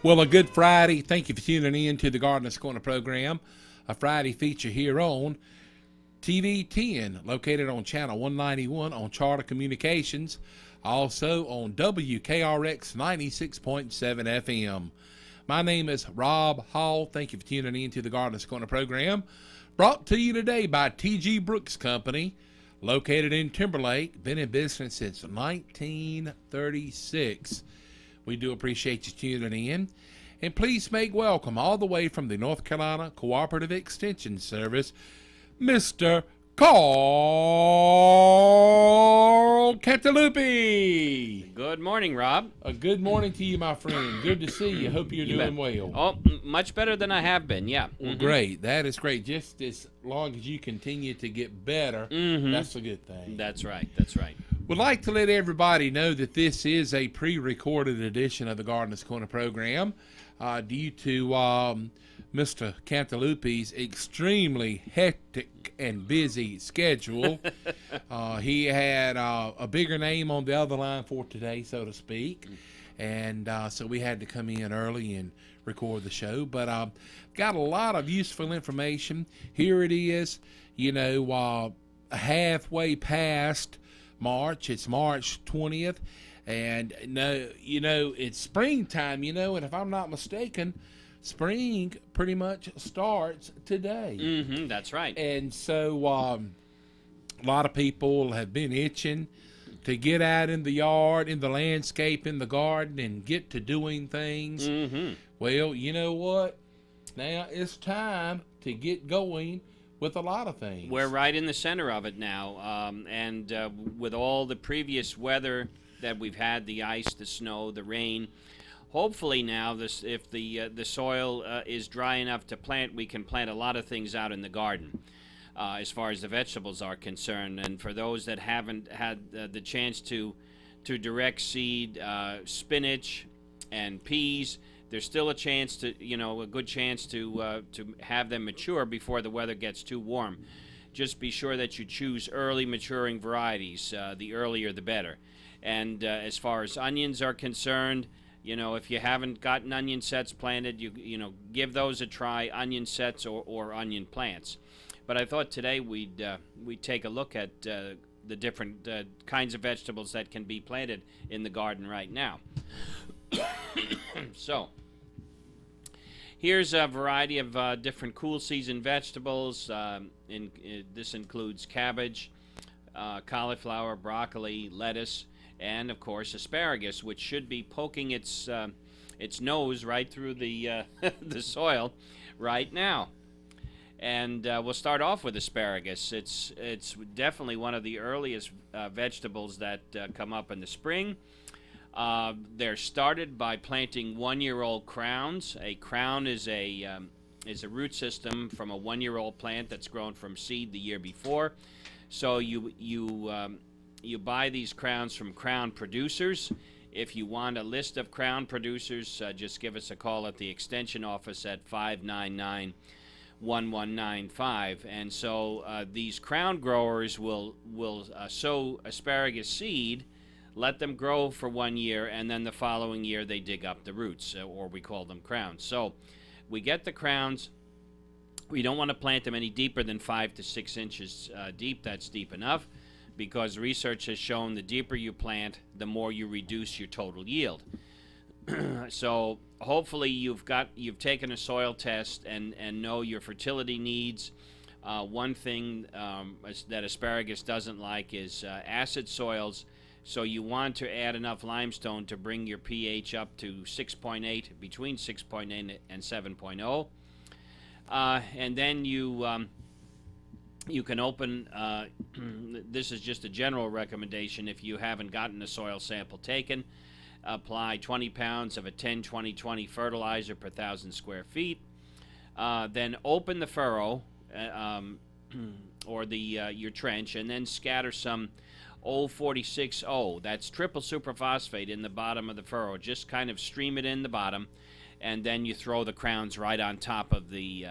Well, a good Friday. Thank you for tuning in to the Gardener's Corner program, a Friday feature here on TV 10, located on Channel 191 on Charter Communications, also on WKRX 96.7 FM. My name is Rob Hall. Thank you for tuning in to the Gardener's Corner program, brought to you today by T.G. Brooks Company, located in Timberlake, been in business since 1936. We do appreciate you tuning in. And please make welcome all the way from the North Carolina Cooperative Extension Service, Mr. Carl Cantalupi. Good morning, Rob. A good morning to you, my friend. Good to see you. Hope you're doing well. Oh, much better than I have been, yeah. Well, great. That is great. Just as long as you continue to get better, that's a good thing. That's right. Would like to let everybody know that this is a pre-recorded edition of the Gardener's Corner program due to Mr. Cantalupi's extremely hectic and busy schedule. He had a bigger name on the other line for today, so to speak, and so we had to come in early and record the show. But got a lot of useful information. Here it is, halfway past March. It's March 20th, and it's springtime, and if I'm not mistaken, spring pretty much starts today. That's right. And so a lot of people have been itching to get out in the yard, in the landscape, in the garden, and get to doing things. Well, you know what? Now it's time to get going with a lot of things. We're right in the center of it now, and with all the previous weather that we've had, the ice, the snow, the rain, hopefully now, if the soil is dry enough to plant, we can plant a lot of things out in the garden as far as the vegetables are concerned. And for those that haven't had the chance to direct seed spinach and peas, there's still a chance to, a good chance to have them mature before the weather gets too warm. Just be sure that you choose early maturing varieties. The earlier, the better. And as far as onions are concerned, if you haven't gotten onion sets planted, you give those a try, onion sets or onion plants. But I thought today we'd take a look at the different kinds of vegetables that can be planted in the garden right now. So, here's a variety of different cool season vegetables. This includes cabbage, cauliflower, broccoli, lettuce, and of course asparagus, which should be poking its nose right through the the soil right now. And we'll start off with asparagus. It's definitely one of the earliest vegetables that come up in the spring. They're started by planting one-year-old crowns. A crown is a root system from a one-year-old plant that's grown from seed the year before. So you buy these crowns from crown producers. If you want a list of crown producers, just give us a call at the extension office at 599-1195. And so these crown growers will sow asparagus seed, let them grow for 1 year, and then the following year they dig up the roots, or we call them crowns. So we get the crowns. We don't want to plant them any deeper than 5 to 6 inches deep. That's deep enough, because research has shown the deeper you plant, the more you reduce your total yield. So hopefully you've taken a soil test and know your fertility needs. One thing that asparagus doesn't like is acid soils. So you want to add enough limestone to bring your pH up to 6.8, between 6.8 and 7.0. And then you can open, this is just a general recommendation, if you haven't gotten a soil sample taken, apply 20 pounds of a 10-20-20 fertilizer per 1,000 square feet. Then open the furrow, or your trench, and then scatter some 046O, that's triple superphosphate, in the bottom of the furrow. Just kind of stream it in the bottom, and then you throw the crowns right on top of the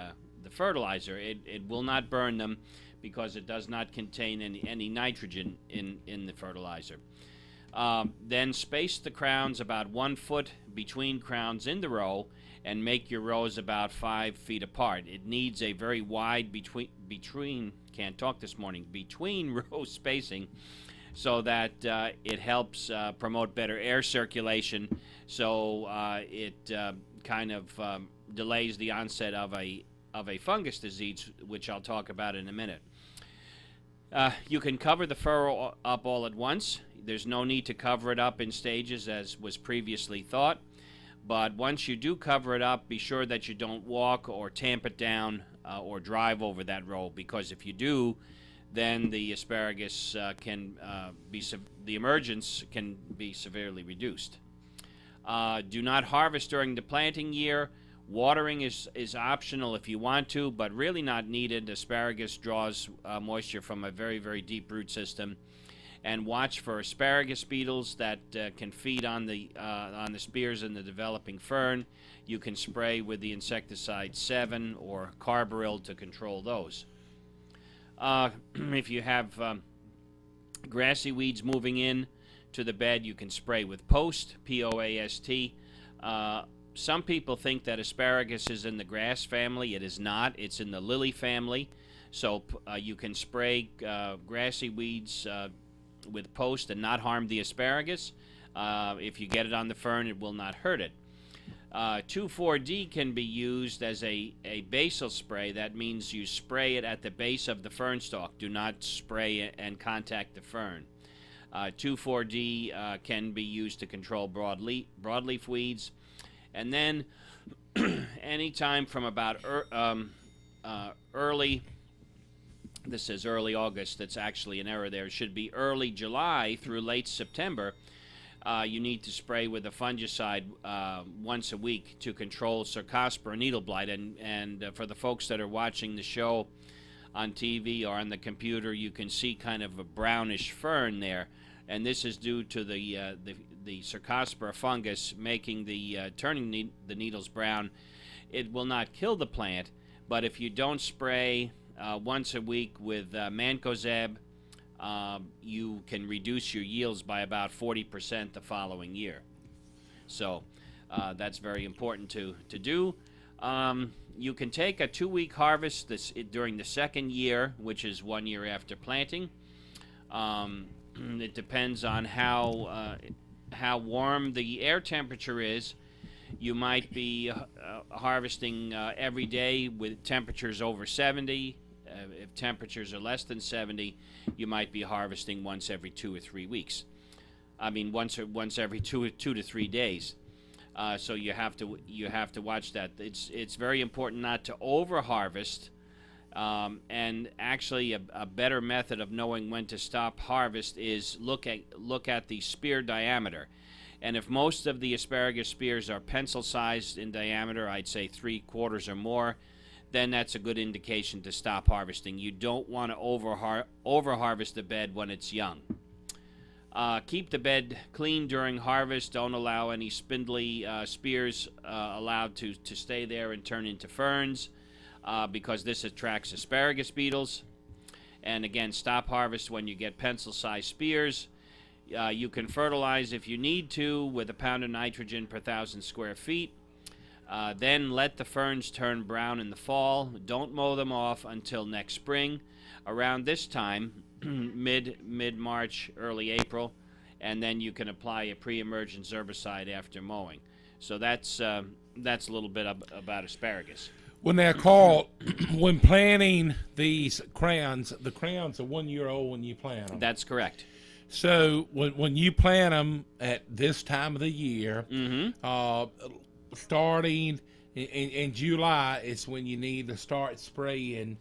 fertilizer. It will not burn them because it does not contain any nitrogen in the fertilizer. Then space the crowns about 1 foot between crowns in the row, and make your rows about 5 feet apart. It needs a very wide between can't talk this morning between row spacing, so that it helps promote better air circulation. So it kind of delays the onset of a fungus disease, which I'll talk about in a minute. You can cover the furrow up all at once. There's no need to cover it up in stages as was previously thought. But once you do cover it up, be sure that you don't walk or tamp it down or drive over that row, because if you do, then the asparagus the emergence can be severely reduced. Do not harvest during the planting year. Watering is optional if you want to, but really not needed. Asparagus draws moisture from a very, very deep root system. And watch for asparagus beetles that can feed on the spears in the developing fern. You can spray with the insecticide 7 or carbaryl to control those. If you have grassy weeds moving in to the bed, you can spray with Poast, P-O-A-S-T. Some people think that asparagus is in the grass family. It is not. It's in the lily family. So you can spray grassy weeds with Poast and not harm the asparagus. If you get it on the fern, it will not hurt it. 2,4-D can be used as a basal spray. That means you spray it at the base of the fern stalk. Do not spray and contact the fern. 2,4-D can be used to control broadleaf weeds. And then anytime from about early, this says early August, that's actually an error there. It should be early July through late September. You need to spray with a fungicide once a week to control Cercospora needle blight. And for the folks that are watching the show on TV or on the computer, you can see kind of a brownish fern there. And this is due to the Cercospora fungus making turning the needles brown. It will not kill the plant, but if you don't spray once a week with Mancozeb, you can reduce your yields by about 40% the following year. So that's very important to do. You can take a 2-week harvest during the second year, which is 1 year after planting. It depends on how warm the air temperature is. You might be harvesting every day with temperatures over 70. If temperatures are less than 70, you might be harvesting once every 2 or 3 weeks. I mean, once every 2 to 3 days. So you have to watch that. It's very important not to over harvest. And actually, a better method of knowing when to stop harvest is look at the spear diameter. And if most of the asparagus spears are pencil-sized in diameter, I'd say 3/4 or more, then that's a good indication to stop harvesting. You don't want to over harvest the bed when it's young. Keep the bed clean during harvest. Don't allow any spindly spears allowed to stay there and turn into ferns, because this attracts asparagus beetles. And again, stop harvest when you get pencil-sized spears. You can fertilize if you need to with 1 pound of nitrogen per 1,000 square feet. Then let the ferns turn brown in the fall. Don't mow them off until next spring. Around this time, mid-March, early April, and then you can apply a pre-emergence herbicide after mowing. So that's a little bit about asparagus. When they're called, when planting these crowns, the crowns are 1 year old when you plant them. That's correct. So when you plant them at this time of the year, starting in July is when you need to start spraying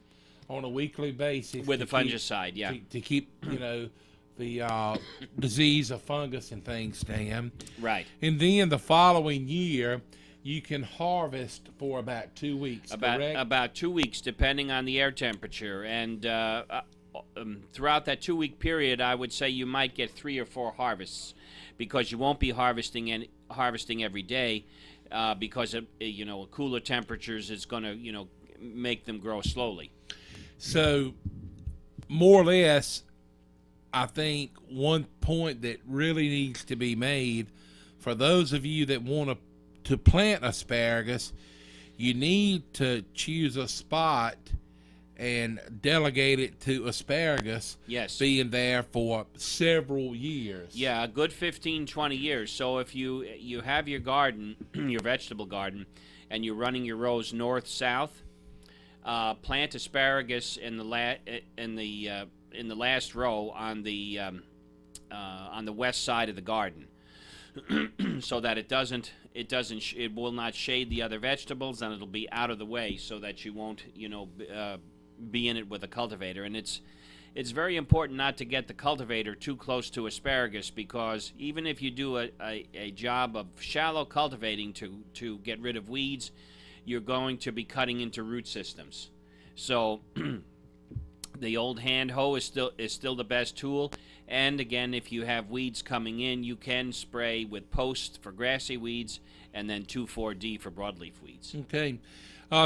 on a weekly basis with a fungicide, to keep the disease of fungus and things down. Right. And then the following year, you can harvest for about 2 weeks. About 2 weeks, depending on the air temperature, and throughout that 2-week period, I would say you might get 3 or 4 harvests, because you won't be harvesting every day, because cooler temperatures is going to make them grow slowly. So, more or less, I think one point that really needs to be made for those of you that want to plant asparagus, you need to choose a spot and delegate it to asparagus Yes. being there for several years. Yeah, a good 15, 20 years. So if you have your garden, your vegetable garden, and you're running your rows north south, plant asparagus in the last row on the west side of the garden, so that it will not shade the other vegetables, and it'll be out of the way, so that you won't be in it with a cultivator. And it's very important not to get the cultivator too close to asparagus, because even if you do a job of shallow cultivating to get rid of weeds, you're going to be cutting into root systems. So the old hand hoe is still the best tool. And again, if you have weeds coming in, you can spray with Post for grassy weeds and then 2,4-D for broadleaf weeds. Okay.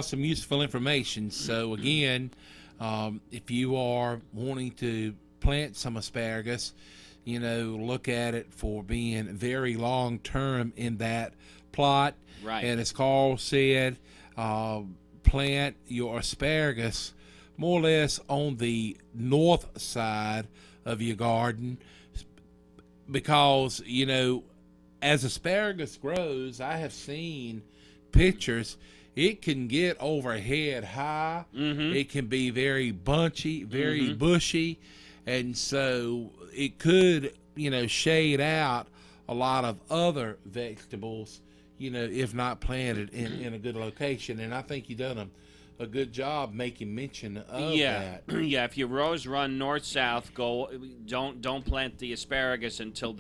Some useful information. So again, if you are wanting to plant some asparagus, look at it for being very long term in that plot. Right. And as Carl said, plant your asparagus more or less on the north side of your garden, because as asparagus grows, I have seen pictures. It can get overhead high. Mm-hmm. It can be very bunchy, very bushy, and so it could shade out a lot of other vegetables, if not planted in a good location. And I think you've done a good job making mention of that. Yeah, if your rows run north-south, don't plant the asparagus until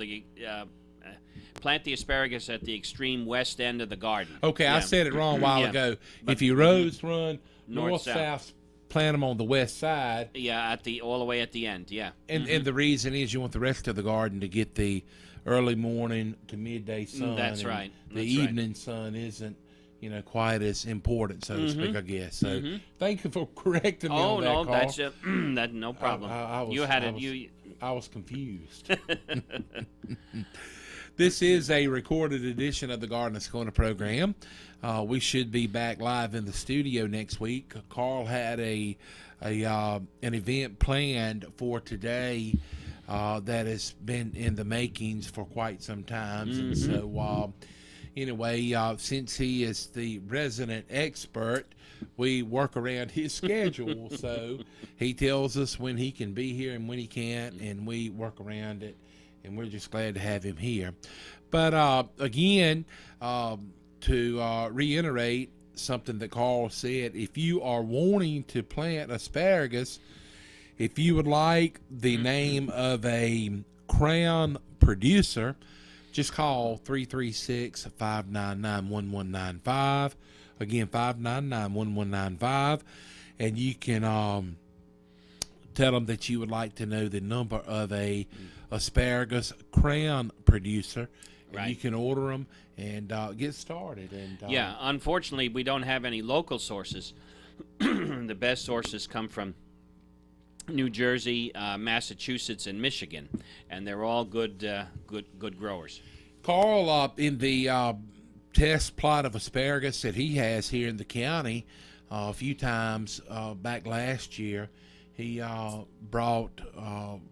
plant the asparagus at the extreme west end of the garden. Okay, yeah. I said it wrong a while ago. But if your rows run north-south, plant them on the west side. Yeah, all the way at the end, yeah. And the reason is you want the rest of the garden to get the early morning to midday sun. That's right. The evening sun isn't quite as important, so to speak, I guess. So thank you for correcting me on that, Carl. That's no problem. I was confused. This is a recorded edition of the Gardener's Corner program. We should be back live in the studio next week. Carl had an event planned for today that has been in the makings for quite some time. And so anyway, since he is the resident expert, we work around his schedule. So he tells us when he can be here and when he can't, and we work around it. And we're just glad to have him here. But again, to reiterate something that Carl said, if you are wanting to plant asparagus, if you would like the name of a crown producer, just call 336-599-1195. Again, 599-1195. And you can tell them that you would like to know the number of a asparagus crown producer. And you can order them and get started. And yeah, unfortunately, we don't have any local sources. The best sources come from New Jersey, Massachusetts, and Michigan, and they're all good growers. Carl, in the test plot of asparagus that he has here in the county, a few times back last year, he brought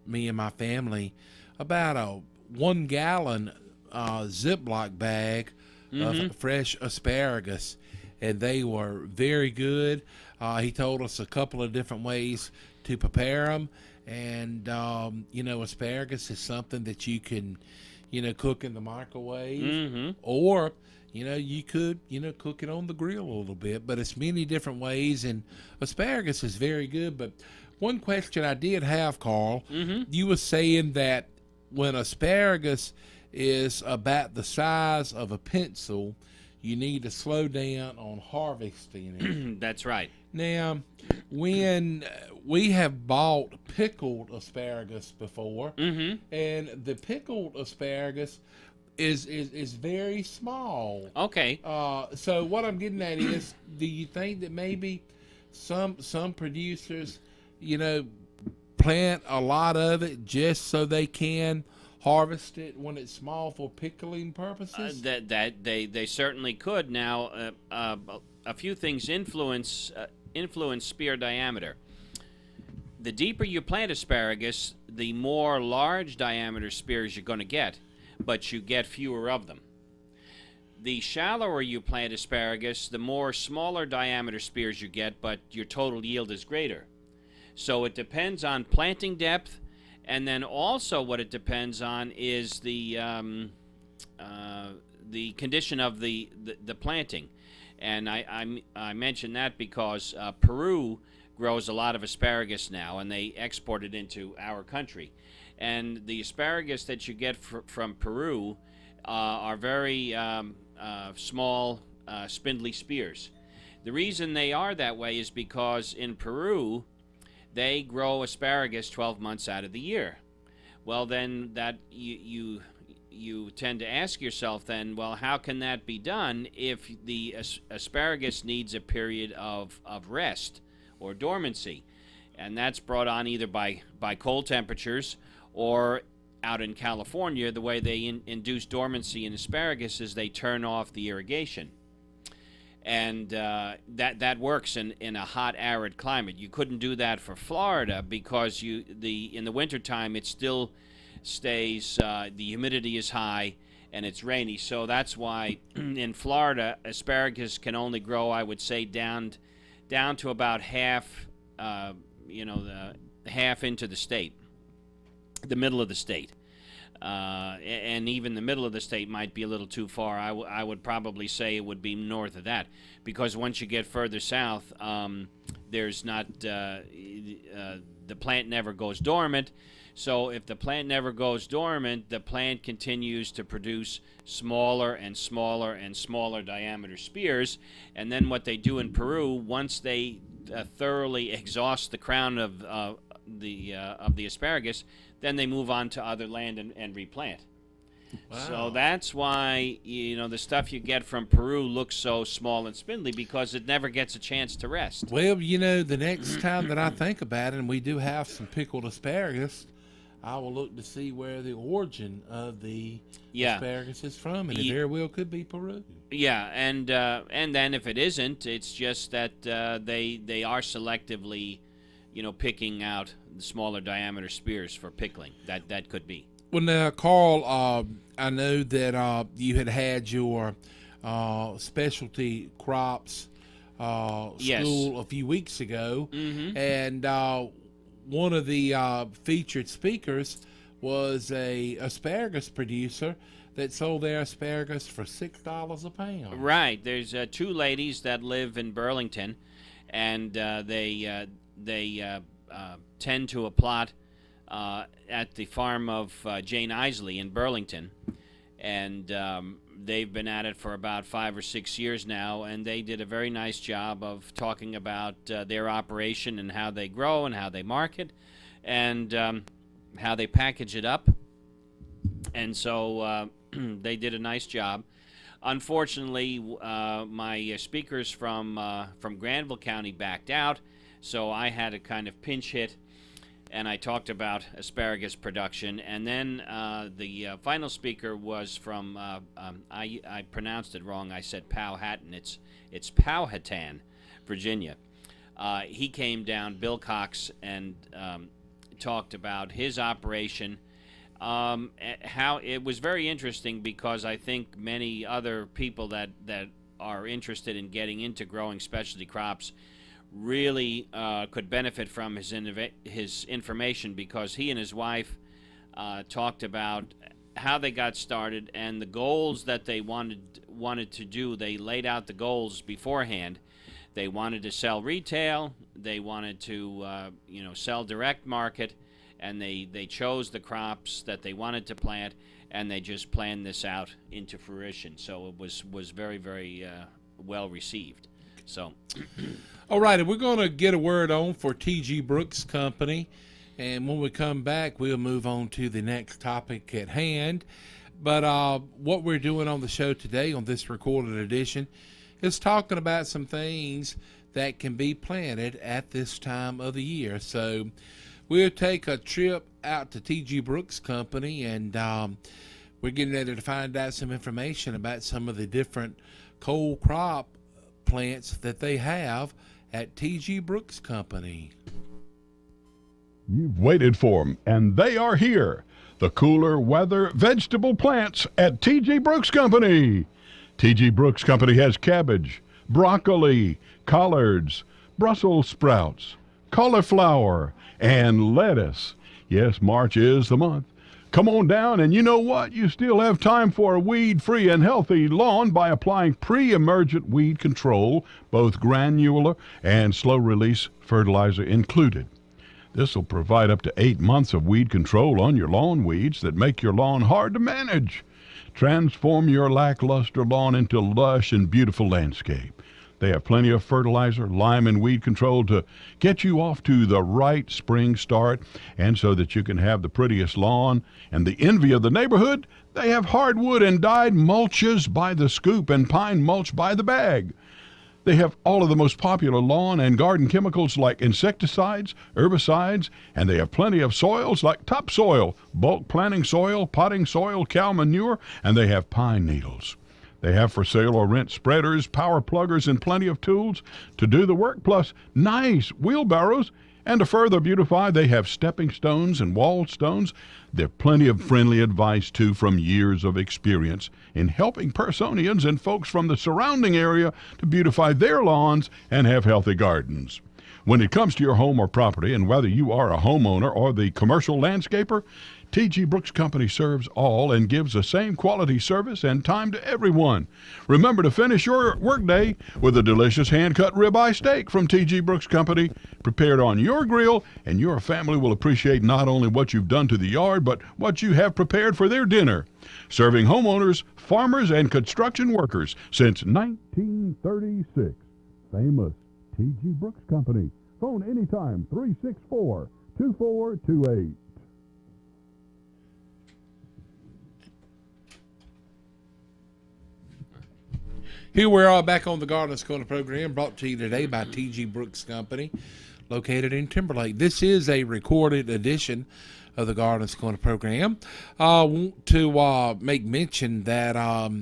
me and my family about a 1 gallon Ziploc bag of fresh asparagus, and they were very good. He told us a couple of different ways to prepare them, and asparagus is something that you can cook in the microwave, or you could cook it on the grill a little bit, but it's many different ways, and asparagus is very good. But one question I did have, Carl, you were saying that when asparagus is about the size of a pencil, you need to slow down on harvesting it. That's right. Now, when we have bought pickled asparagus before, and the pickled asparagus is very small. Okay. So what I'm getting at is, do you think that maybe some producers, plant a lot of it just so they can harvest it when it's small for pickling purposes? That they certainly could. Now, a few things influence spear diameter. The deeper you plant asparagus, the more large diameter spears you're going to get, but you get fewer of them. The shallower you plant asparagus, the more smaller diameter spears you get, but your total yield is greater. So it depends on planting depth, and then also what it depends on is the condition of the planting. And I mention that because Peru grows a lot of asparagus now, and they export it into our country. And the asparagus that you get from Peru are very small, spindly spears. The reason they are that way is because in Peru, they grow asparagus 12 months out of the year. Well, then that you tend to ask yourself then, well, how can that be done if the asparagus needs a period of rest or dormancy? And that's brought on either by cold temperatures, or out in California, the way they induce dormancy in asparagus is they turn off the irrigation. And that works in a hot, arid climate. You couldn't do that for Florida because in the wintertime it still stays, the humidity is high and it's rainy. So that's why in Florida, asparagus can only grow, I would say, down to about half, half into the state, the middle of the state. And even the middle of the state might be a little too far. I would probably say it would be north of that, because once you get further south, there's not the plant never goes dormant. So if the plant never goes dormant, the plant continues to produce smaller and smaller and smaller diameter spears. And then what they do in Peru, once they thoroughly exhaust the crown of the asparagus, then they move on to other land and replant. Wow. So that's why the stuff you get from Peru looks so small and spindly, because it never gets a chance to rest. Well, the next time that I think about it, and we do have some pickled asparagus, I will look to see where the origin of the asparagus is from, and it very well could be Peru. Yeah, and then if it isn't, it's just that they are selectively, picking out the smaller diameter spears for pickling. That could be. Well, now, Carl, I know that you had your specialty crops school a few weeks ago, and one of the featured speakers was a asparagus producer that sold their asparagus for $6 a pound. Right. There's two ladies that live in Burlington, and they tend to a plot at the farm of Jane Isley in Burlington, and they've been at it for about 5 or 6 years now, and they did a very nice job of talking about their operation and how they grow and how they market and how they package it up. And so they did a nice job. Unfortunately, my speakers from Granville County backed out, so I had a kind of pinch hit, and I talked about asparagus production. And then the final speaker was from, I pronounced it wrong. I said Powhatan. It's Powhatan, Virginia. He came down, Bill Cox, and talked about his operation. How it was very interesting, because I think many other people that are interested in getting into growing specialty crops really could benefit from his information, because he and his wife talked about how they got started and the goals that they wanted to do. They laid out the goals beforehand. They wanted to sell retail. They wanted to sell direct market, and they chose the crops that they wanted to plant, and they just planned this out into fruition. So it was very, very well received. So, all right, and we're going to get a word on for T.G. Brooks Company, and when we come back, we'll move on to the next topic at hand. But what we're doing on the show today, on this recorded edition, is talking about some things that can be planted at this time of the year. So we'll take a trip out to T.G. Brooks Company, and we're getting ready to find out some information about some of the different cold crop plants that they have at T.G. Brooks Company. You've waited for them, and they are here. The cooler weather vegetable plants at T.G. Brooks Company. T.G. Brooks Company has cabbage, broccoli, collards, Brussels sprouts, cauliflower, and lettuce. Yes, March is the month. Come on down, and you know what? You still have time for a weed-free and healthy lawn by applying pre-emergent weed control, both granular and slow-release fertilizer included. This will provide up to 8 months of weed control on your lawn weeds that make your lawn hard to manage. Transform your lackluster lawn into lush and beautiful landscape. They have plenty of fertilizer, lime, and weed control to get you off to the right spring start, and so that you can have the prettiest lawn and the envy of the neighborhood. They have hardwood and dyed mulches by the scoop and pine mulch by the bag. They have all of the most popular lawn and garden chemicals like insecticides, herbicides, and they have plenty of soils like topsoil, bulk planting soil, potting soil, cow manure, and they have pine needles. They have for sale or rent spreaders, power pluggers, and plenty of tools to do the work, plus nice wheelbarrows. And to further beautify, they have stepping stones and wall stones. There's plenty of friendly advice, too, from years of experience in helping Personians and folks from the surrounding area to beautify their lawns and have healthy gardens. When it comes to your home or property, and whether you are a homeowner or the commercial landscaper, T.G. Brooks Company serves all and gives the same quality service and time to everyone. Remember to finish your workday with a delicious hand-cut ribeye steak from T.G. Brooks Company, prepared on your grill, and your family will appreciate not only what you've done to the yard, but what you have prepared for their dinner. Serving homeowners, farmers, and construction workers since 1936. Famous T.G. Brooks Company. Phone anytime, 364-2428. Here we are back on the Gardener's Corner program, brought to you today by T.G. Brooks Company, located in Timberlake. This is a recorded edition of the Gardener's Corner program. I want to make mention that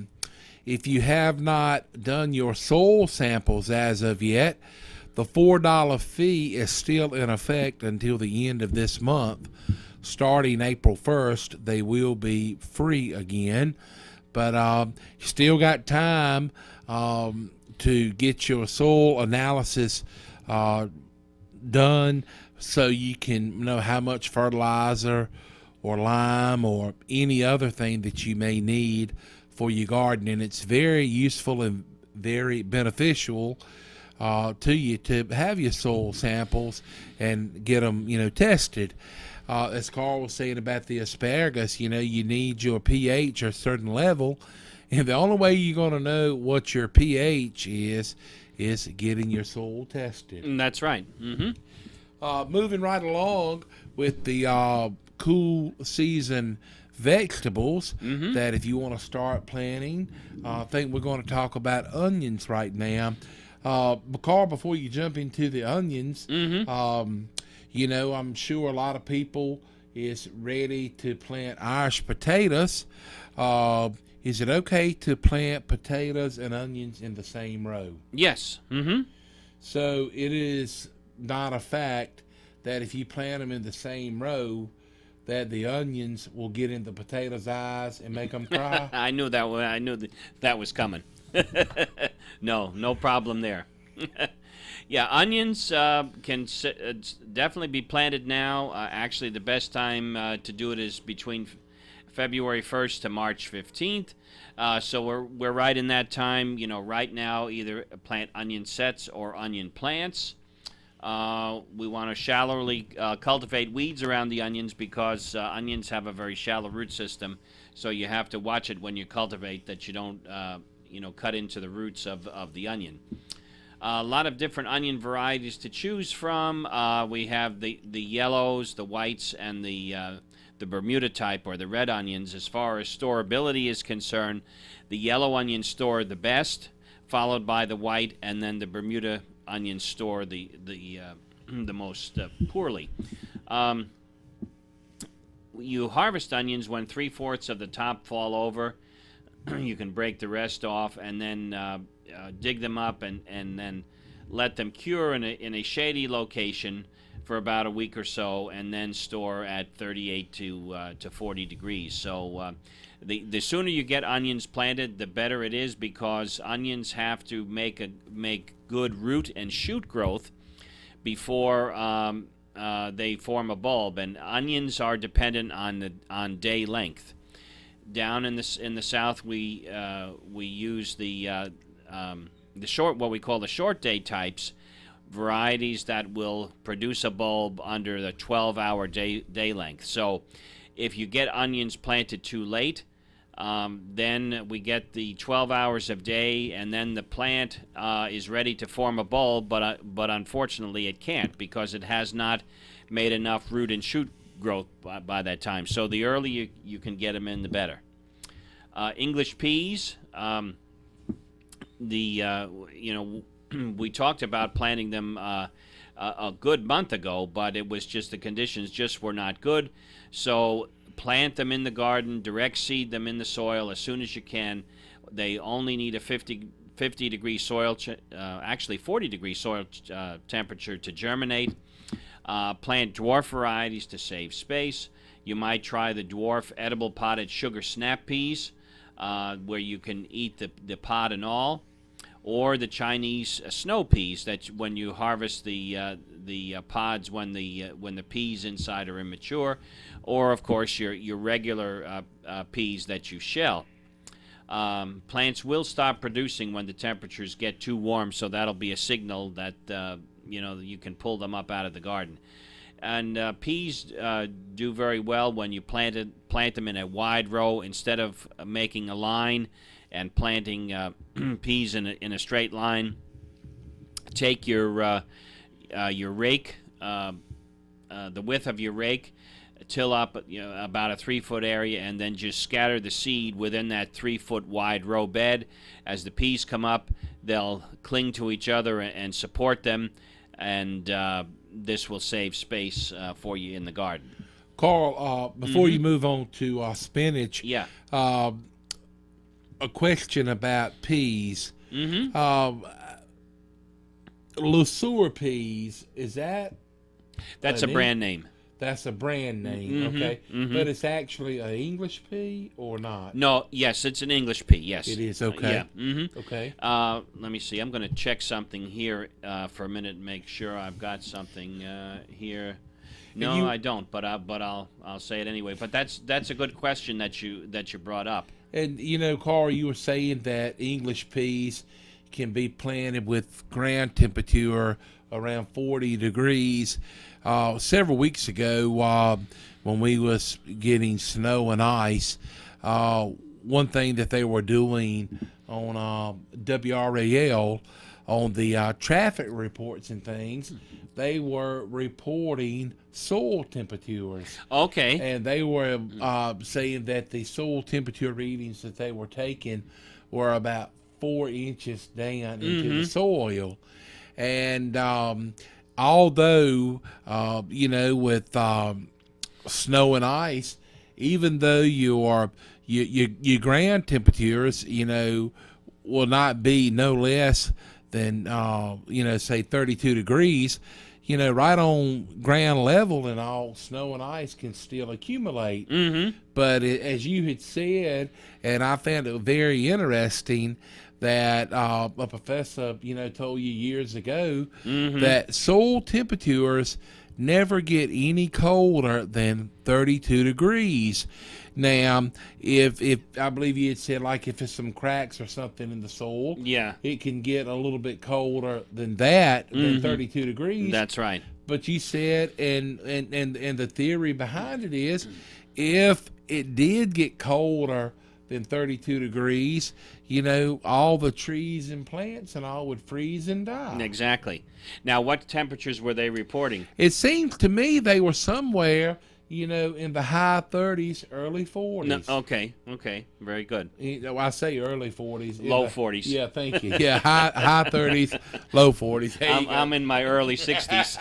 if you have not done your soil samples as of yet, the $4 fee is still in effect until the end of this month. Starting April 1st, they will be free again. But you still got time to get your soil analysis done so you can know how much fertilizer or lime or any other thing that you may need for your garden. And it's very useful and very beneficial to you to have your soil samples and get them, tested. As Carl was saying about the asparagus, you need your pH a certain level, and the only way you're going to know what your pH is getting your soil tested. That's right. Mm-hmm. Moving right along with the cool season vegetables, that if you want to start planting, I think we're going to talk about onions right now. Carl, before you jump into the onions, I'm sure a lot of people is ready to plant Irish potatoes. Is it okay to plant potatoes and onions in the same row? Yes. Mm-hmm. So it is not a fact that if you plant them in the same row, that the onions will get in the potatoes' eyes and make them cry? I knew that was coming. No problem there. Yeah, onions can definitely be planted now. Actually, the best time to do it is between February 1st to March 15th. So we're right in that time. Right now, either plant onion sets or onion plants. We want to shallowly cultivate weeds around the onions because onions have a very shallow root system. So you have to watch it when you cultivate that you don't, cut into the roots of the onion. A lot of different onion varieties to choose from. We have the yellows, the whites, and the Bermuda type, or the red onions. As far as storability is concerned, the yellow onions store the best, followed by the white, and then the Bermuda onions store the the most poorly. You harvest onions when 3/4 of the top fall over. You can break the rest off and then dig them up and then let them cure in a shady location for about a week or so, and then store at 38 to 40 degrees. So the sooner you get onions planted, the better it is, because onions have to make good root and shoot growth before they form a bulb, and onions are dependent on day length. Down in the south, we use the short, what we call the short day types, varieties that will produce a bulb under the 12-hour day length. So if you get onions planted too late, then we get the 12 hours of day, and then the plant is ready to form a bulb, but unfortunately it can't, because it has not made enough root and shoot growth by that time. So the earlier you can get them in, the better. English peas, we talked about planting them a good month ago, but it was just the conditions just were not good. So plant them in the garden, direct seed them in the soil as soon as you can. They only need a 50 degree soil, actually 40 degree soil temperature to germinate. Plant dwarf varieties to save space. You might try the dwarf edible potted sugar snap peas, where you can eat the pod and all, or the Chinese snow peas, that when you harvest the pods when the peas inside are immature, or of course your regular peas that you shell. Plants will stop producing when the temperatures get too warm, so that'll be a signal that you can pull them up out of the garden. And peas do very well when you plant them in a wide row instead of making a line and planting peas in a straight line. Take your rake, the width of your rake, till up about a 3-foot area, and then just scatter the seed within that 3-foot wide row bed. As the peas come up, they'll cling to each other and support them, and this will save space for you in the garden. Carl, before you move on to spinach, Yeah. A question about peas. LeSueur peas, is that? That's a brand name. That's a brand name, okay. But it's actually an English pea or not? No, yes, it's an English pea, yes. It is, okay. Yeah. Okay. Let me see. I'm going to check something here for a minute and make sure I've got something here. No, I don't, but I'll say it anyway. But that's a good question that you brought up. And Carl, you were saying that English peas can be planted with ground temperature around 40 degrees. Several weeks ago, when we was getting snow and ice, one thing that they were doing on WRAL on the traffic reports and things, they were reporting soil temperatures. Okay. And they were saying that the soil temperature readings that they were taking were about 4 inches down into the soil. And although, with snow and ice, even though your ground temperatures, will not be no less than, say 32 degrees, right on ground level and all, snow and ice can still accumulate. But as you had said, and I found it very interesting, that a professor, told you years ago that soil temperatures never get any colder than 32 degrees. Now, if I believe you had said, like, if it's some cracks or something in the soil, yeah, it can get a little bit colder than that, than 32 degrees. That's right. But you said, and the theory behind it is, if it did get colder than 32 degrees, all the trees and plants and all would freeze and die. Exactly. Now, what temperatures were they reporting? It seems to me they were somewhere in the high 30s, early 40s. No, okay, very good. I say early 40s. Low 40s. Yeah, thank you. Yeah, high 30s, low 40s. I'm in my early 60s.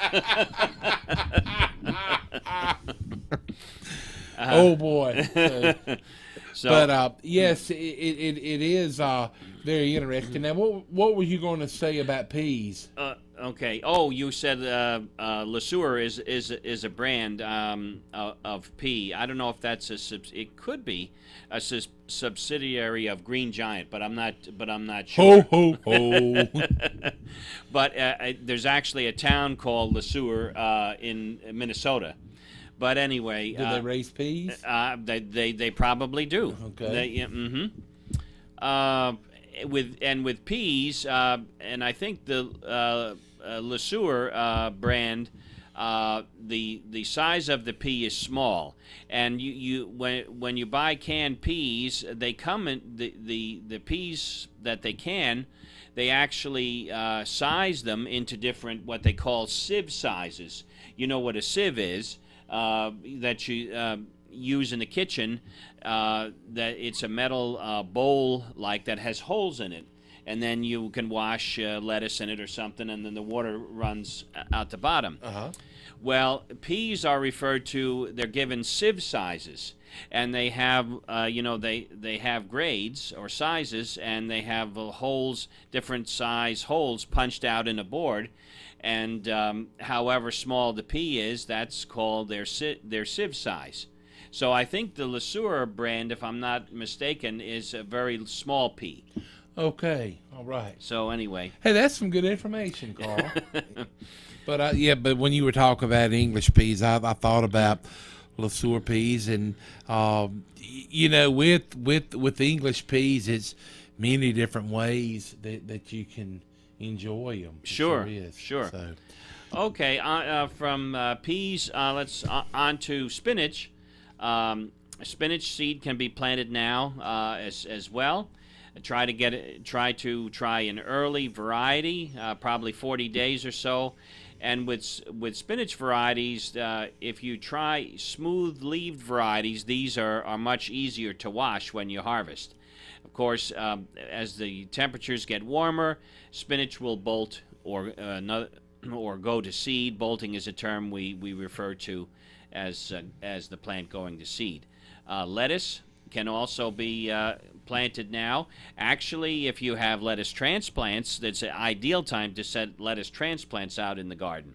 Oh boy. So, But yes, it is very interesting. Now, what were you going to say about peas? okay. Oh, you said Le Sueur is a brand of pea. I don't know if that's it could be a subsidiary of Green Giant, but I'm not sure. Ho ho ho! But there's actually a town called Le Sueur in Minnesota. But anyway, Do they raise peas? They probably do. Okay. With peas, and I think the Le Sueur brand, the size of the pea is small, and when you buy canned peas, they come in the peas that they actually size them into different what they call sieve sizes. You know what a sieve is? That you use in the kitchen, that it's a metal bowl like that has holes in it, and then you can wash lettuce in it or something, and then the water runs out the bottom. Well, peas are referred to, they're given sieve sizes, and they have they have grades or sizes, and they have holes, different size holes punched out in a board. And however small the pea is, that's called their sieve size. So I think the Le Sueur brand, if I'm not mistaken, is a very small pea. Okay, all right. So anyway. Hey, that's some good information, Carl. But when you were talking about English peas, I thought about Le Sueur peas, and with English peas, it's many different ways that you can enjoy them. Sure. So. Okay, from peas, let's on to spinach. Spinach seed can be planted now as well. Try an early variety, probably 40 days or so. And with spinach varieties, if you try smooth-leaved varieties, these are much easier to wash when you harvest. Of course, as the temperatures get warmer, spinach will bolt or go to seed. Bolting is a term we refer to as the plant going to seed. Lettuce can also be planted now. Actually, if you have lettuce transplants, that's an ideal time to set lettuce transplants out in the garden.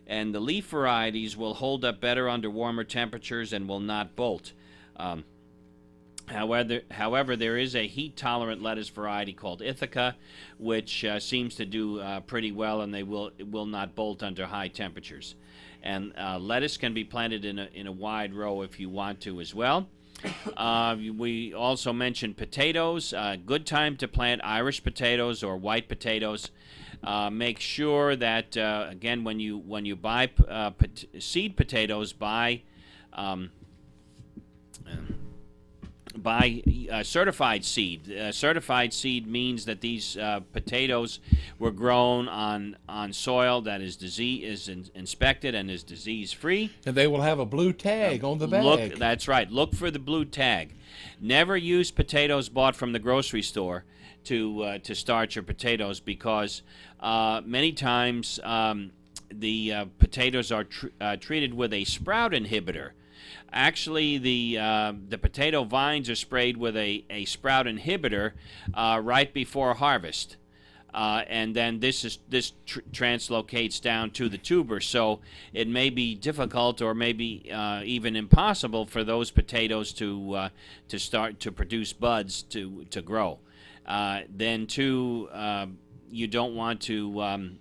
And the leaf varieties will hold up better under warmer temperatures and will not bolt. However, there is a heat-tolerant lettuce variety called Ithaca, which seems to do pretty well, and it will not bolt under high temperatures. And lettuce can be planted in a wide row if you want to as well. We also mentioned potatoes. Good time to plant Irish potatoes or white potatoes. Make sure that again when you buy seed potatoes, buy certified seed. Certified seed means that these potatoes were grown on soil that is inspected and is disease-free. And they will have a blue tag on the bag. That's right. Look for the blue tag. Never use potatoes bought from the grocery store to start your potatoes, because many times the potatoes are treated with a sprout inhibitor. Actually, the potato vines are sprayed with a sprout inhibitor right before harvest, and then this translocates down to the tuber. So it may be difficult, or maybe even impossible, for those potatoes to start to produce buds to grow. Then too, you don't want to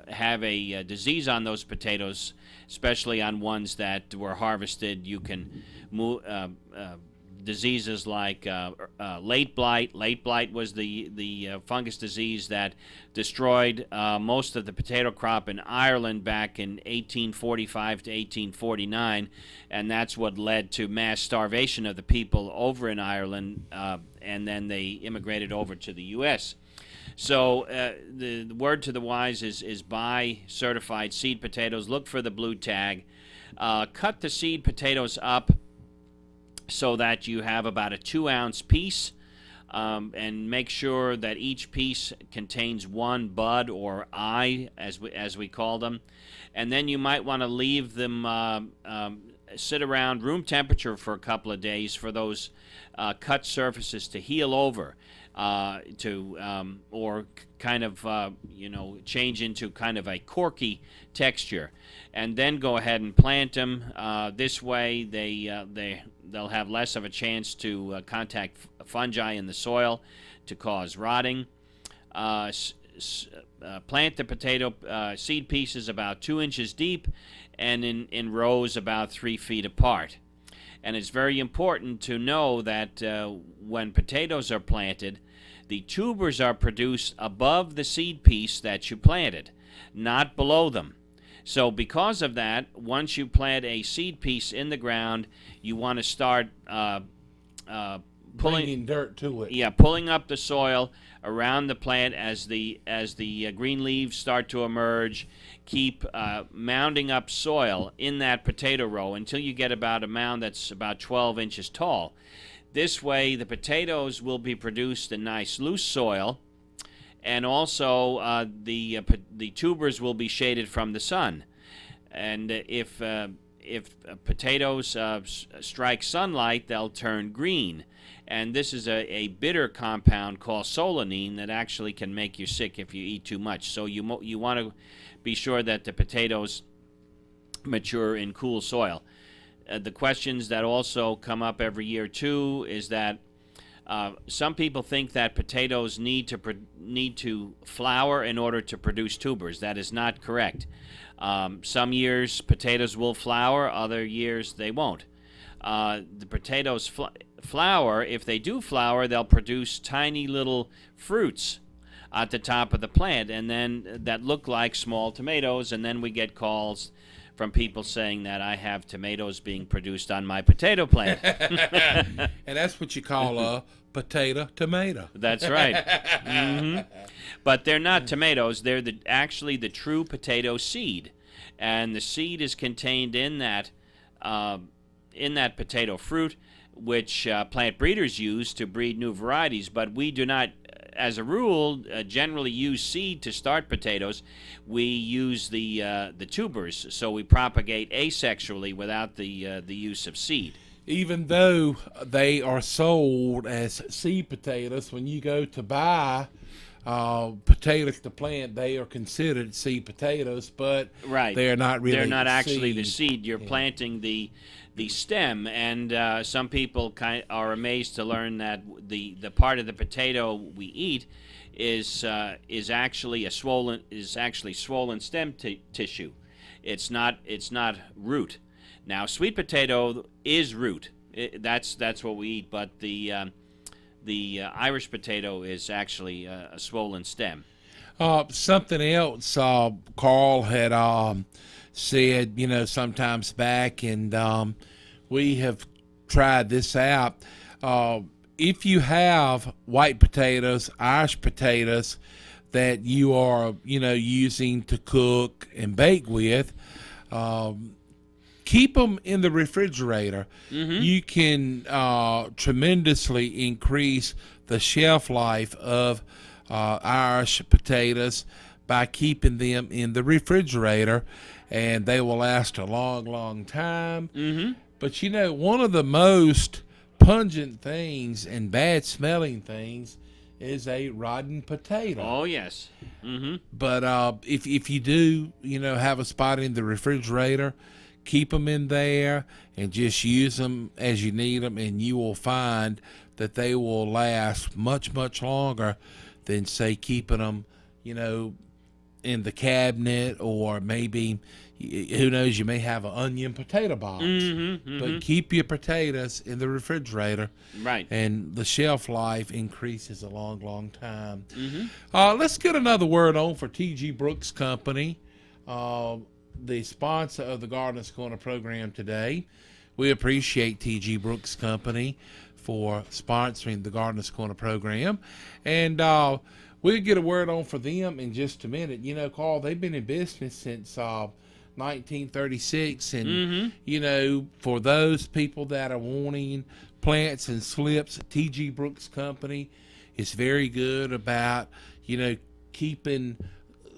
have a disease on those potatoes, especially on ones that were harvested. You can move diseases like late blight. Late blight was the fungus disease that destroyed most of the potato crop in Ireland back in 1845 to 1849, and that's what led to mass starvation of the people over in Ireland, and then they immigrated over to the U.S. So the word to the wise is buy certified seed potatoes. Look for the blue tag. cut the seed potatoes up so that you have about a 2-ounce piece, and make sure that each piece contains one bud or eye, as we call them. And then you might want to leave them sit around room temperature for a couple of days for those cut surfaces to heal over, or kind of change into kind of a corky texture, and then go ahead and plant them. This way, they'll have less of a chance to contact fungi in the soil to cause rotting. Plant the potato seed pieces about 2 inches deep and in rows about 3 feet apart. And it's very important to know that when potatoes are planted, the tubers are produced above the seed piece that you planted, not below them. So because of that, once you plant a seed piece in the ground, you want to start bringing dirt to it. Yeah, pulling up the soil around the plant as the green leaves start to emerge. Keep mounding up soil in that potato row until you get about a mound that's about 12 inches tall. This way, the potatoes will be produced in nice loose soil, and also the tubers will be shaded from the sun. And if potatoes strike sunlight, they'll turn green. And this is a bitter compound called solanine that actually can make you sick if you eat too much. So you want to be sure that the potatoes mature in cool soil. The questions that also come up every year too is that some people think that potatoes need to flower in order to produce tubers. That is not correct. Some years potatoes will flower, other years they won't. The potatoes flower. If they do flower, they'll produce tiny little fruits at the top of the plant, and then that look like small tomatoes, and then we get calls from people saying that I have tomatoes being produced on my potato plant. And that's what you call a potato tomato. That's right. But they're not tomatoes. They're actually the true potato seed, and the seed is contained in that potato fruit, which plant breeders use to breed new varieties. But we do not, as a rule, generally use seed to start potatoes. We use the tubers, so we propagate asexually without the use of seed. Even though they are sold as seed potatoes, when you go to buy potatoes to plant, they are considered seed potatoes, but right. they are not really. They're not actually the seed. seed. You're planting the stem, and some people are amazed to learn that the part of the potato we eat is actually swollen stem tissue. It's not root. Now, sweet potato is root. That's what we eat, but the Irish potato is actually a swollen stem. Something else Carl had said, sometimes back, and we have tried this out. If you have white potatoes, Irish potatoes that you are, using to cook and bake with, keep them in the refrigerator. You can tremendously increase the shelf life of Irish potatoes by keeping them in the refrigerator, and they will last a long, long time. But one of the most pungent things and bad smelling things is a rotten potato. Oh yes. But if you do have a spot in the refrigerator, keep them in there and just use them as you need them, and you will find that they will last much, much longer than, say, keeping them, in the cabinet, or maybe, who knows, you may have an onion potato box. But keep your potatoes in the refrigerator, right? And the shelf life increases a long, long time. Let's get another word on for T.G. Brooks Company, the sponsor of the Gardener's Corner program today. We appreciate T.G. Brooks Company for sponsoring the Gardener's Corner program, and we'll get a word on for them in just a minute. Carl, they've been in business since 1936. And, you know, for those people that are wanting plants and slips, T.G. Brooks Company is very good about, you know, keeping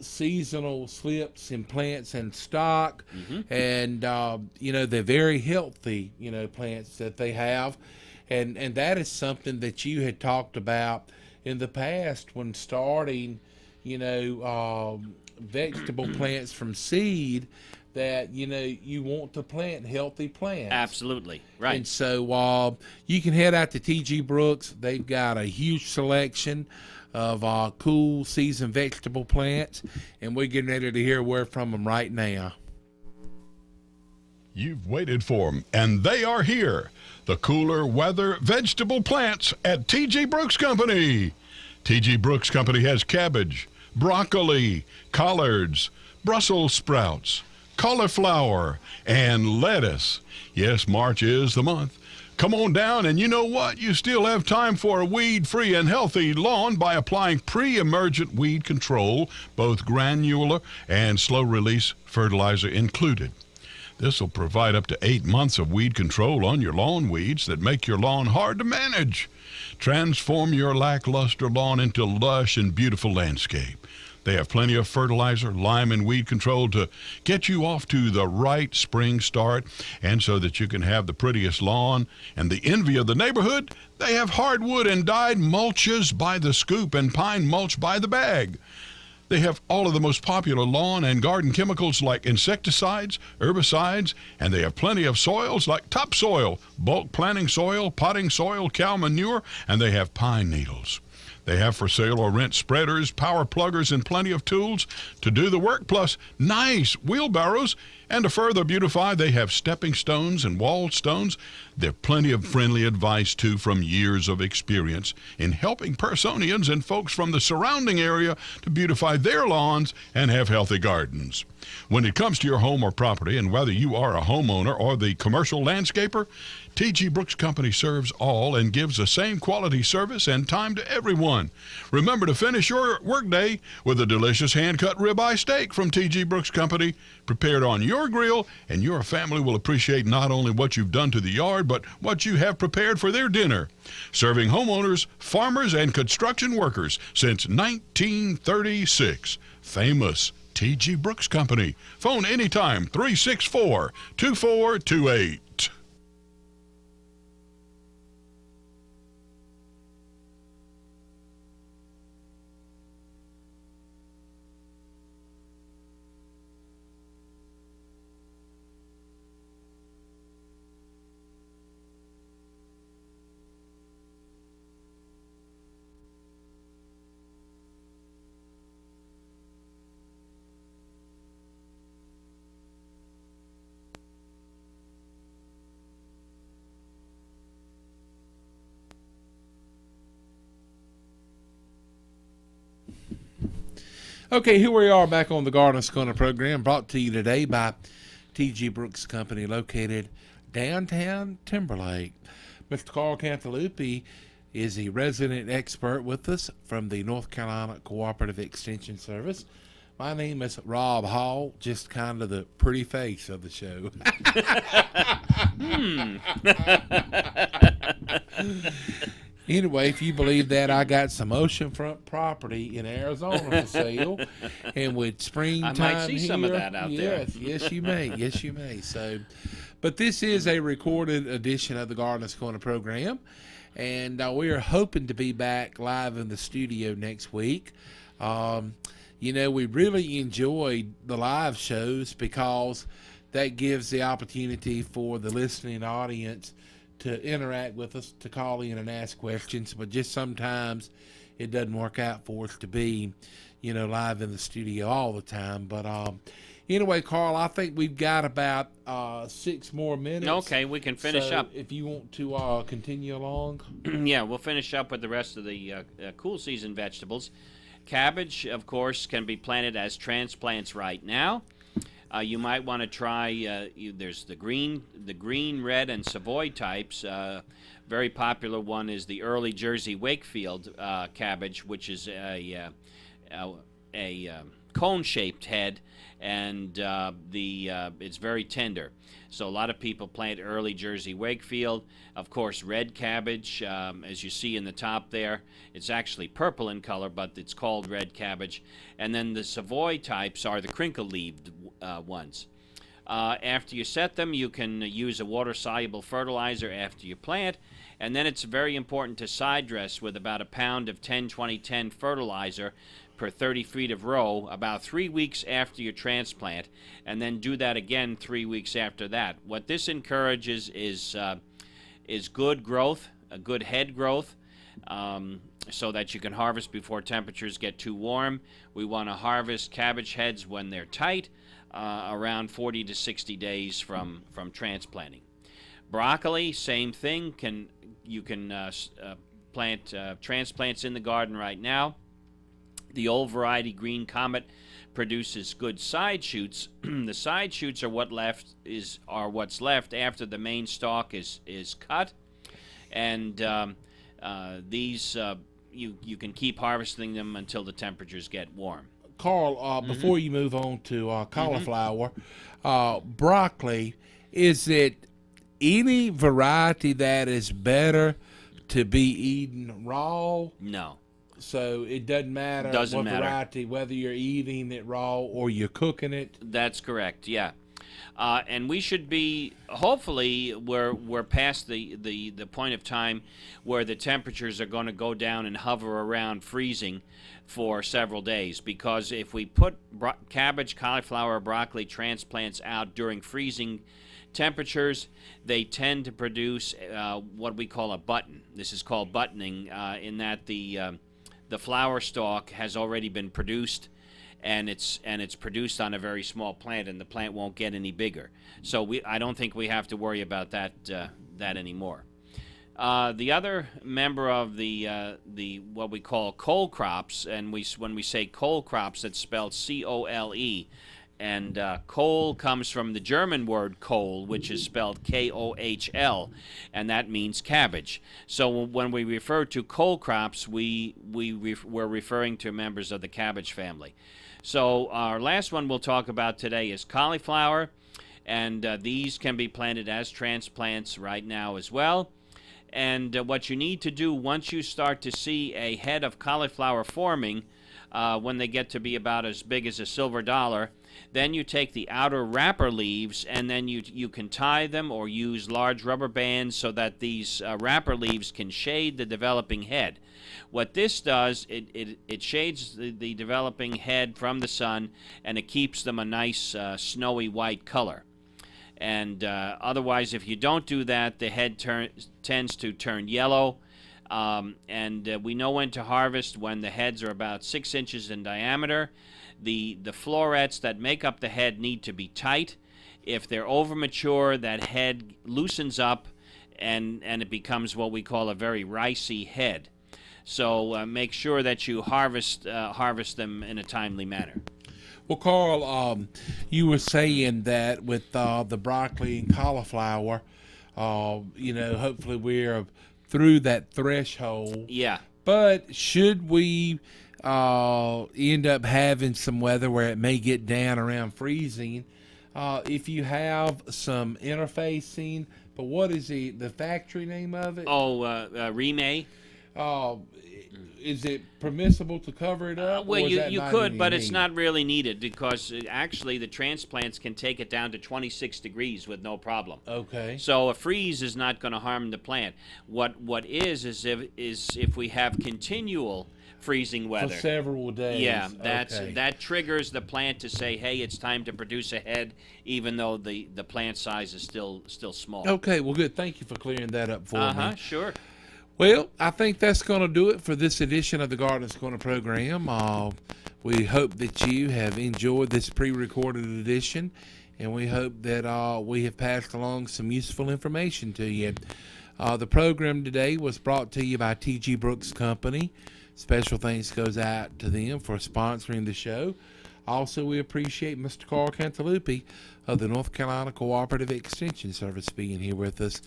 seasonal slips and plants in stock. And, you know, they're very healthy, you know, plants that they have. And that is something that you had talked about in the past when starting, you know, vegetable plants from seed, that, you know, you want to plant healthy plants. Absolutely. Right. And so you can head out to T.G. Brooks. They've got a huge selection of cool season vegetable plants, and we're getting ready to hear a word from them right now. You've waited for them, and they are here. The cooler weather vegetable plants at T.G. Brooks Company. T.G. Brooks Company has cabbage, broccoli, collards, Brussels sprouts, cauliflower, and lettuce. Yes, March is the month. Come on down, and you know what? You still have time for a weed-free and healthy lawn by applying pre-emergent weed control, both granular and slow-release fertilizer included. This will provide up to 8 months of weed control on your lawn weeds that make your lawn hard to manage. Transform your lackluster lawn into lush and beautiful landscape. They have plenty of fertilizer, lime, and weed control to get you off to the right spring start, and so that you can have the prettiest lawn and the envy of the neighborhood. They have hardwood and dyed mulches by the scoop and pine mulch by the bag. They have all of the most popular lawn and garden chemicals like insecticides, herbicides, and they have plenty of soils like topsoil, bulk planting soil, potting soil, cow manure, and they have pine needles. They have for sale or rent spreaders, power pluggers, and plenty of tools to do the work, plus nice wheelbarrows. And to further beautify, they have stepping stones and wall stones. There are plenty of friendly advice, too, from years of experience in helping Personians and folks from the surrounding area to beautify their lawns and have healthy gardens. When it comes to your home or property, and whether you are a homeowner or the commercial landscaper, T.G. Brooks Company serves all and gives the same quality service and time to everyone. Remember to finish your workday with a delicious hand-cut ribeye steak from T.G. Brooks Company, prepared on your grill, and your family will appreciate not only what you've done to the yard, but what you have prepared for their dinner. Serving homeowners, farmers, and construction workers since 1936. Famous T.G. Brooks Company. Phone anytime, 364-2428. Okay, here we are back on the Gardener's Corner program, brought to you today by T.G. Brooks Company, located downtown Timberlake. Mr. Carl Cantalupi is a resident expert with us from the North Carolina Cooperative Extension Service. My name is Rob Hall, just kind of the pretty face of the show. Anyway, if you believe that, I got some oceanfront property in Arizona for sale, and with springtime I might see here, some of that out there. Yes, you may. Yes, you may. So, but this is a recorded edition of the Gardener's Corner program, and we are hoping to be back live in the studio next week. You know, we really enjoyed the live shows because that gives the opportunity for the listening audience to interact with us, to call in and ask questions, but just sometimes it doesn't work out for us to be, you know, live in the studio all the time. But anyway, Carl, I think we've got about 6 more minutes. Okay, we can finish up. If you want to continue along. Yeah, we'll finish up with the rest of the cool season vegetables. Cabbage, of course, can be planted as transplants right now. You might want to try, there's the green, red, and Savoy types. Very popular one is the early Jersey Wakefield cabbage, which is a cone-shaped head, and it's very tender. So a lot of people plant early Jersey Wakefield. Of course, red cabbage, as you see in the top there, it's actually purple in color, but it's called red cabbage. And then the Savoy types are the crinkle-leaved ones. After you set them, you can use a water-soluble fertilizer after you plant, and then it's very important to side dress with about a pound of 10-20-10 fertilizer per 30 feet of row about 3 weeks after your transplant, and then do that again 3 weeks after that. What this encourages is good growth, a good head growth, so that you can harvest before temperatures get too warm. We want to harvest cabbage heads when they're tight, around 40 to 60 days from transplanting. Broccoli, same thing. You can plant transplants in the garden right now. The old variety Green Comet produces good side shoots. The side shoots are what's left after the main stalk is cut, and these you can keep harvesting them until the temperatures get warm. Carl, before you move on to cauliflower, broccoli, is it any variety that is better to be eaten raw? No. So it doesn't matter Doesn't matter. variety, whether you're eating it raw or you're cooking it? That's correct, yeah. And we should be, hopefully, we're past the point of time where the temperatures are going to go down and hover around freezing for several days, because if we put cabbage, cauliflower, broccoli transplants out during freezing temperatures, they tend to produce what we call a button. This is called buttoning, in that the flower stalk has already been produced, and it's produced on a very small plant, and the plant won't get any bigger. So I don't think we have to worry about that anymore. The other member of the what we call cole crops, and when we say cole crops, it's spelled C-O-L-E, and cole comes from the German word Kohl, which is spelled K-O-H-L, and that means cabbage. So when we refer to cole crops, we're referring to members of the cabbage family. So our last one we'll talk about today is cauliflower, and these can be planted as transplants right now as well. And what you need to do once you start to see a head of cauliflower forming, when they get to be about as big as a silver dollar, then you take the outer wrapper leaves, and then you can tie them or use large rubber bands so that these wrapper leaves can shade the developing head. What this does, it shades the developing head from the sun, and it keeps them a nice snowy white color. And otherwise, if you don't do that, the head tends to turn yellow. And we know when to harvest when the heads are about 6 inches in diameter. The florets that make up the head need to be tight. If they're over mature, that head loosens up, and it becomes what we call a very ricey head. So make sure that you harvest them in a timely manner. Well, Carl, you were saying that with the broccoli and cauliflower, hopefully we're through that threshold. Yeah. But should we end up having some weather where it may get down around freezing, if you have some interfacing, but what is the factory name of it? Remay. Is it permissible to cover it up? Well, you could, but it's not really needed, because actually the transplants can take it down to 26 degrees with no problem. Okay. So a freeze is not going to harm the plant. What is if we have continual freezing weather for several days. Yeah, that triggers the plant to say, hey, it's time to produce a head, even though the plant size is still small. Okay, well, good. Thank you for clearing that up for me. Sure. Well, I think that's going to do it for this edition of the Gardeners Corner program. We hope that you have enjoyed this pre-recorded edition, and we hope that we have passed along some useful information to you. The program today was brought to you by T.G. Brooks Company. Special thanks goes out to them for sponsoring the show. Also, we appreciate Mr. Carl Cantalupi of the North Carolina Cooperative Extension Service being here with us.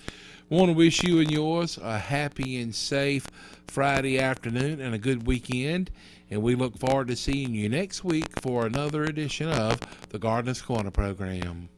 Want to wish you and yours a happy and safe Friday afternoon and a good weekend. And we look forward to seeing you next week for another edition of the Gardener's Corner program.